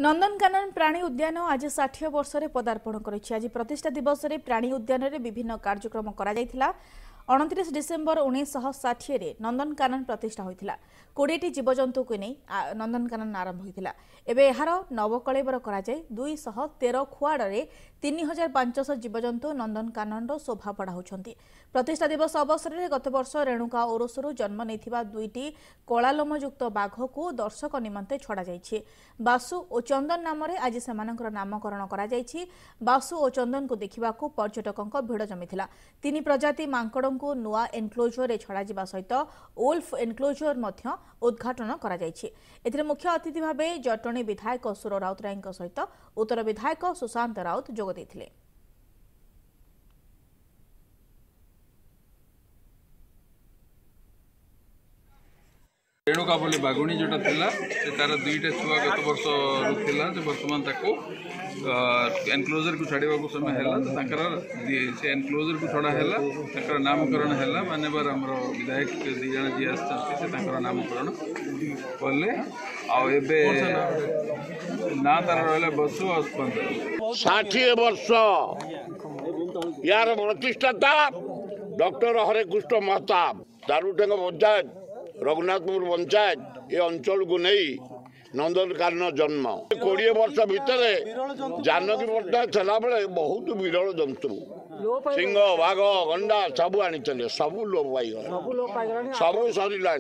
नंदनकानन प्राणी उद्यान आज 60 वर्ष पदार्पण कर आज प्रतिष्ठा दिवस में प्राणी उद्यान में विभिन्न कार्यक्रम कर 29 डिसेम्बर 1960 नंदनकानन प्रतिष्ठा होता 20टी जीवजंतु को नहीं नंदनकानन आरंभ होता एवं यार नवकलेवर कर 213 खुआड़े 3500 जीवजंतु नंदनकानन शोभा बढ़ाऊँच प्रतिष्ठा दिवस अवसर में गत वर्ष रेणुका ओरसरू जन्म नहीं दुईटी कलालोमयुक्त बाघ को दर्शक निमंते छड़ा जाइए बासु और चंदन नाम आज से नामकरण कर बासु और चंदन को देखा पर्यटकों भिड़ जमीला 3 प्रजाति मांकड़ को नुआ एनक्लोजर छड़ा सहित ओल्फ एनक्लोजर उद्घाटन कर मुख्य अतिथि भाव जटणी विधायक सुर राउतराय सहित उत्तर विधायक सुशांत राउत जोग देथिले। रेणुका बोली बागुणी जोटा थिला से तार दुईटा छुआ गत वर्ष रुथिला जे वर्तमान ताको एनक्लोजर को छाड़ीबा को समय हैला तांकर से एनक्लोजर को छड़ा हैला तांकर नामकरण हैला मानेबर हमरो विधायक दी जण जी आछथि से तांकर नामकरण करले आ एबे ना तार रहले बसु अस्पताल 60 वर्ष यार प्रतिष्ठाता डॉक्टर हरे कृष्ण महताब दारुटेंग पंचायत रघुनाथपुर पंचायत ये अंचल को नहीं नंदनकानन जन्म 20 वर्ष भितर जानकी पट्टा बेले बहुत विरल जंतु सिंह बाघ गंडा सब आनी सब लोप पाई सब सरिला।